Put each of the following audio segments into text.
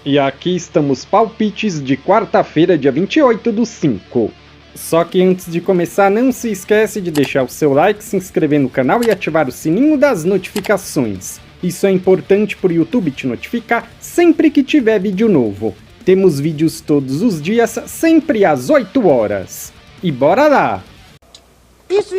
E aqui estamos palpites de quarta-feira, dia 28/5. Só que antes de começar, não se esquece de deixar o seu like, se inscrever no canal e ativar o sininho das notificações. Isso é importante para o YouTube te notificar sempre que tiver vídeo novo. Temos vídeos todos os dias, sempre às 8 horas. E bora lá! Isso.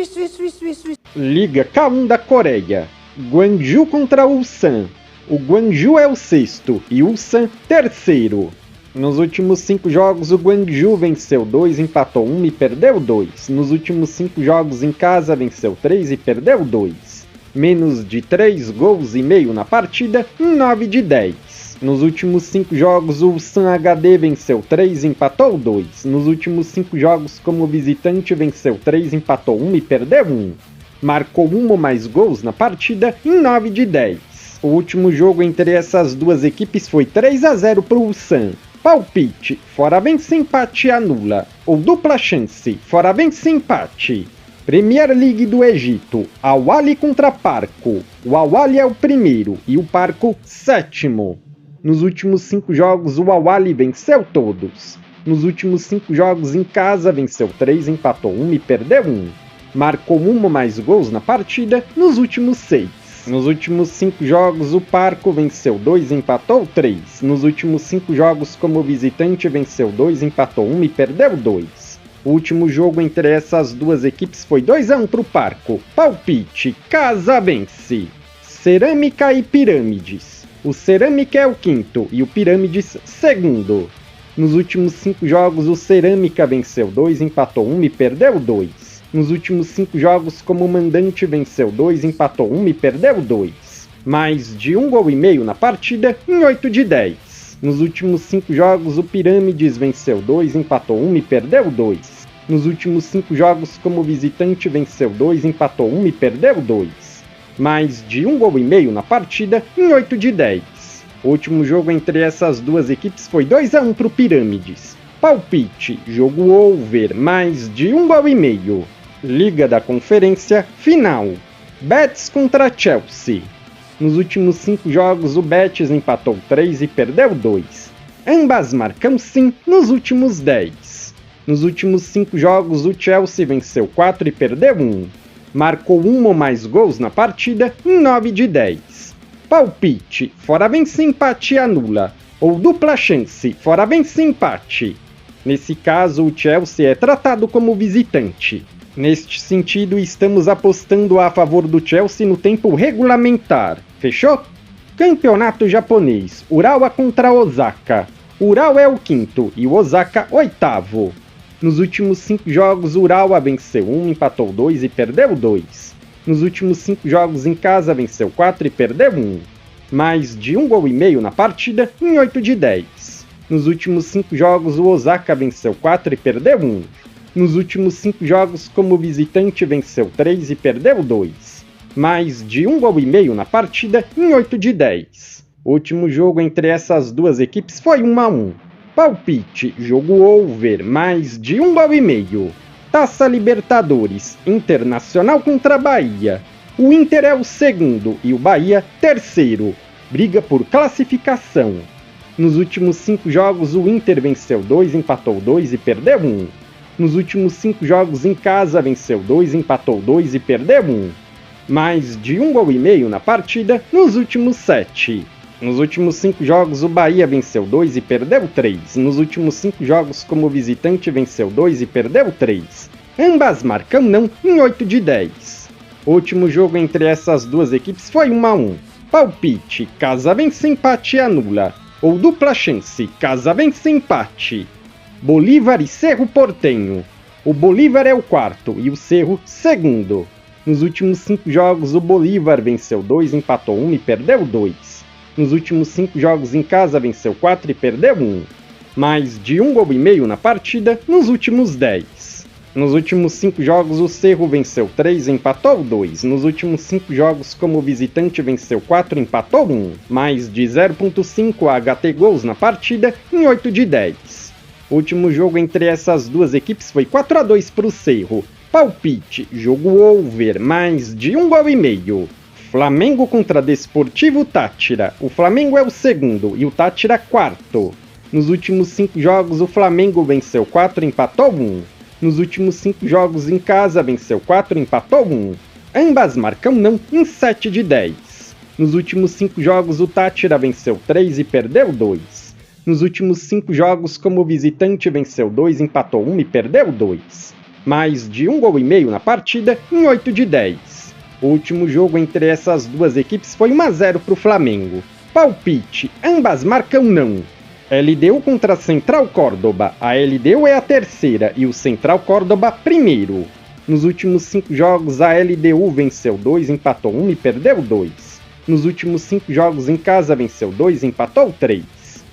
Liga K1 da Coreia. Gwangju contra Ulsan. O Gwangju é o sexto e Ulsan terceiro. Nos últimos 5 jogos, o Gwangju venceu 2, empatou 1 e perdeu 2. Nos últimos 5 jogos em casa, venceu 3 e perdeu 2. Menos de 3 gols e meio na partida, 9 de 10. Nos últimos 5 jogos, o Ulsan HD venceu 3 e empatou 2. Nos últimos 5 jogos como visitante, venceu 3, empatou 1 e perdeu 1. Marcou 1 ou mais gols na partida, 9 de 10. O último jogo entre essas duas equipes foi 3-0 para o Ulsan. Palpite, fora vence, empate anula. Ou dupla chance, fora vence, empate. Premier League do Egito, Al Ahly contra Parco. O Al Ahly é o primeiro e o Parco sétimo. Nos últimos 5 jogos, o Al Ahly venceu todos. Nos últimos 5 jogos em casa, venceu 3, empatou 1 e perdeu 1. Marcou 1 ou mais gols na partida nos últimos 6. Nos últimos 5 jogos, o Parco venceu 2 e empatou 3. Nos últimos 5 jogos como visitante, venceu 2, empatou 1 e perdeu 2. O último jogo entre essas duas equipes foi 2-1 para o Parco. Palpite, casa vence. Cerâmica e Pirâmides. O Cerâmica é o quinto e o Pirâmides segundo. Nos últimos 5 jogos, o Cerâmica venceu 2, empatou 1 e perdeu 2. Nos últimos 5 jogos como mandante, venceu 2, empatou 1 e perdeu 2. Mais de 1 gol e meio na partida, em 8 de 10. Nos últimos 5 jogos, o Pirâmides venceu 2, empatou 1 e perdeu 2. Nos últimos 5 jogos como visitante, venceu 2, empatou 1 e perdeu 2. Mais de 1 gol e meio na partida, em 8 de 10. O último jogo entre essas duas equipes foi 2-1 para o Pirâmides. Palpite, jogo over, mais de 1 gol e meio. Liga da Conferência, final. Betis contra Chelsea. Nos últimos 5 jogos, o Betis empatou 3 e perdeu 2. Ambas marcam sim nos últimos 10. Nos últimos 5 jogos, o Chelsea venceu 4 e perdeu 1. Marcou 1 ou mais gols na partida, em 9 de 10. Palpite, fora vence, empate anula. Ou dupla chance, fora vence, empate. Nesse caso, o Chelsea é tratado como visitante. Neste sentido, estamos apostando a favor do Chelsea no tempo regulamentar. Fechou? Campeonato japonês, Urawa contra Osaka. Urawa é o quinto e o Osaka oitavo. Nos últimos 5 jogos, Urawa venceu 1, empatou 2 e perdeu 2. Nos últimos 5 jogos em casa, venceu 4 e perdeu 1. Mais de 1 gol e meio na partida, em 8 de 10. Nos últimos 5 jogos, o Osaka venceu 4 e perdeu 1. Nos últimos 5 jogos como visitante, venceu 3 e perdeu 2. Mais de 1 gol e meio na partida, em 8 de 10. O último jogo entre essas duas equipes foi 1-1. Palpite, jogo over, mais de 1 gol e meio. Taça Libertadores, Internacional contra Bahia. O Inter é o segundo e o Bahia terceiro. Briga por classificação. Nos últimos 5 jogos, o Inter venceu 2, empatou 2 e perdeu 1. Nos últimos 5 jogos em casa, venceu 2, empatou 2 e perdeu 1. Mais de 1 gol e meio na partida nos últimos 7. Nos últimos 5 jogos, o Bahia venceu 2 e perdeu 3. Nos últimos 5 jogos como visitante, venceu 2 e perdeu 3. Ambas marcam não em 8 de 10. O último jogo entre essas duas equipes foi 1-1. Palpite, casa vence, empate anula. Ou dupla chance, casa vence, empate. Bolívar e Cerro Porteño. O Bolívar é o quarto e o Cerro segundo. Nos últimos 5 jogos, o Bolívar venceu 2, empatou 1 e perdeu 2. Nos últimos 5 jogos em casa, venceu 4 e perdeu 1. Mais de 1 gol e meio na partida nos últimos 10. Nos últimos 5 jogos, o Cerro venceu 3 e empatou 2. Nos últimos 5 jogos como visitante, venceu 4 e empatou 1. Mais de 0.5 HT gols na partida em 8 de 10. O último jogo entre essas duas equipes foi 4-2 para o Cerro. Palpite, jogo over, mais de 1 gol e meio. Flamengo contra Desportivo Táchira. O Flamengo é o segundo e o Táchira quarto. Nos últimos 5 jogos, o Flamengo venceu 4 e empatou 1. Nos últimos 5 jogos em casa, venceu 4 e empatou 1. Ambas marcam não em 7 de 10. Nos últimos 5 jogos, o Táchira venceu 3 e perdeu 2. Nos últimos 5 jogos, como visitante, venceu 2, empatou 1 e perdeu 2. Mais de 1 gol e meio na partida em 8 de 10. O último jogo entre essas duas equipes foi 1-0 para o Flamengo. Palpite, ambas marcam não. LDU contra Central Córdoba. A LDU é a terceira e o Central Córdoba primeiro. Nos últimos 5 jogos, a LDU venceu 2, empatou 1 e perdeu 2. Nos últimos 5 jogos em casa, venceu 2 e empatou 3.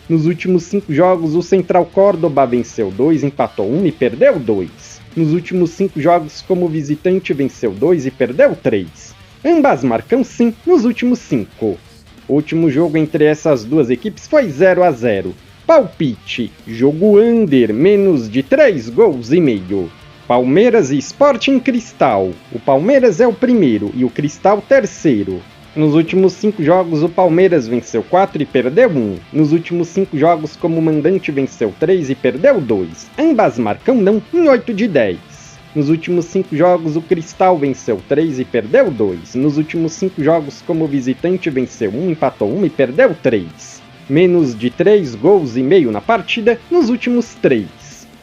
Nos últimos 5 jogos, o Central Córdoba venceu 2, empatou 1 e perdeu 2. Nos últimos 5 jogos como visitante, venceu 2 e perdeu 3. Ambas marcam sim nos últimos 5. O último jogo entre essas duas equipes foi 0-0. Palpite, jogo under, menos de 3 gols e meio. Palmeiras e Sporting Cristal. O Palmeiras é o primeiro e o Cristal terceiro. Nos últimos 5 jogos, o Palmeiras venceu 4 e perdeu 1. Nos últimos 5 jogos, como mandante, venceu 3 e perdeu 2. Ambas marcam não em 8 de 10. Nos últimos 5 jogos, o Cristal venceu 3 e perdeu 2. Nos últimos 5 jogos, como visitante, venceu 1, empatou 1 e perdeu 3. Menos de 3 gols e meio na partida nos últimos 3.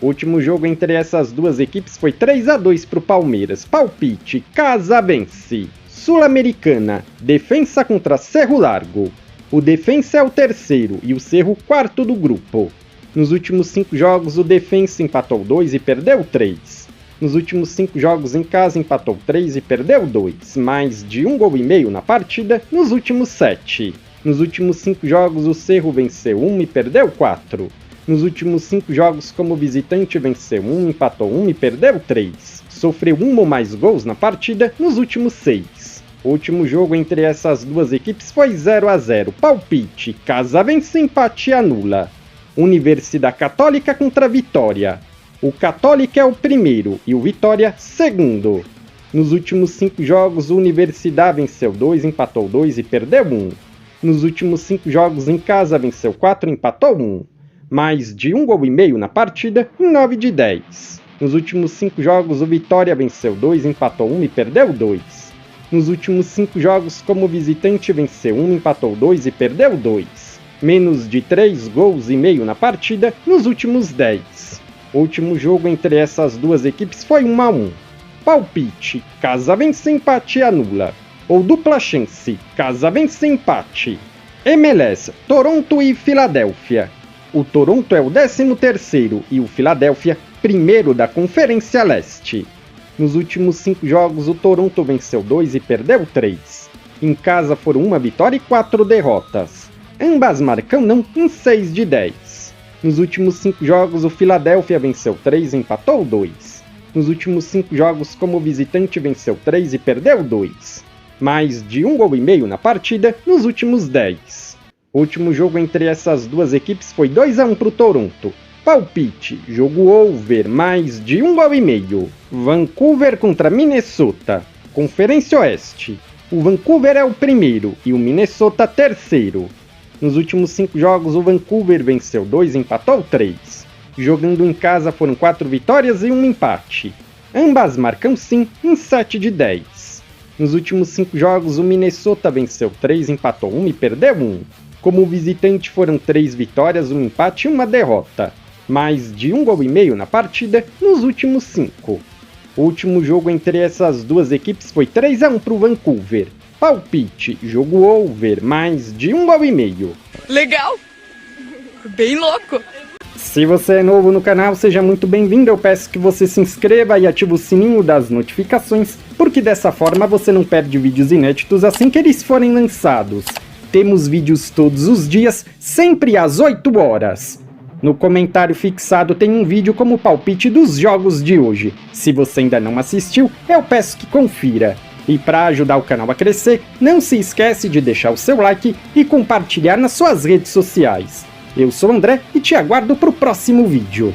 O último jogo entre essas duas equipes foi 3-2 para o Palmeiras. Palpite, casa vence. Sul-Americana, Defensa contra Cerro Largo. O Defensa é o terceiro e o Cerro quarto do grupo. Nos últimos 5 jogos, o Defensa empatou 2 e perdeu 3. Nos últimos 5 jogos em casa, empatou 3 e perdeu 2. Mais de 1 gol e meio na partida nos últimos 7. Nos últimos 5 jogos, o Cerro venceu 1 e perdeu 4. Nos últimos 5 jogos como visitante, venceu 1, empatou 1 e perdeu 3. Sofreu 1 ou mais gols na partida nos últimos 6. O último jogo entre essas duas equipes foi 0-0. Palpite, casa vence, empate anula. Universidade Católica contra Vitória. O Católica é o primeiro e o Vitória segundo. Nos últimos 5 jogos, o Universidade venceu 2, empatou 2 e perdeu 1. Nos últimos 5 jogos em casa, venceu 4 e empatou 1. Mais de 1 gol e meio na partida em 9 de 10. Nos últimos 5 jogos, o Vitória venceu 2, empatou 1 e perdeu 2. Nos últimos 5 jogos como visitante, venceu 1, empatou 2 e perdeu 2. Menos de 3 gols e meio na partida nos últimos 10. O último jogo entre essas duas equipes foi 1-1. Palpite, casa vence, empate anula. Ou dupla chance, casa vence, empate. MLS, Toronto e Filadélfia. O Toronto é o 13º e o Filadélfia, primeiro da Conferência Leste. Nos últimos 5 jogos, o Toronto venceu 2 e perdeu 3. Em casa foram 1 vitória e 4 derrotas. Ambas marcam não em 6 de 10. Nos últimos 5 jogos, o Filadélfia venceu 3 e empatou 2. Nos últimos 5 jogos, como visitante, venceu 3 e perdeu 2. Mais de 1 gol e meio na partida nos últimos 10. O último jogo entre essas duas equipes foi 2-1 para o Toronto. Palpite, jogo over, mais de 1 gol e meio. Vancouver contra Minnesota. Conferência Oeste. O Vancouver é o primeiro e o Minnesota terceiro. Nos últimos 5 jogos, o Vancouver venceu 2 e empatou 3. Jogando em casa foram 4 vitórias e 1 empate. Ambas marcam sim em 7 de 10. Nos últimos 5 jogos, o Minnesota venceu 3, empatou 1 e perdeu 1. Como visitante foram 3 vitórias, 1 empate e 1 derrota. Mais de 1 gol e meio na partida nos últimos 5. O último jogo entre essas duas equipes foi 3-1 para o Vancouver. Palpite, jogo over, mais de 1 gol e meio. Legal! Bem louco! Se você é novo no canal, seja muito bem-vindo. Eu peço que você se inscreva e ative o sininho das notificações, porque dessa forma você não perde vídeos inéditos assim que eles forem lançados. Temos vídeos todos os dias, sempre às 8 horas. No comentário fixado tem um vídeo como palpite dos jogos de hoje. Se você ainda não assistiu, eu peço que confira. E para ajudar o canal a crescer, não se esquece de deixar o seu like e compartilhar nas suas redes sociais. Eu sou o André e te aguardo para o próximo vídeo.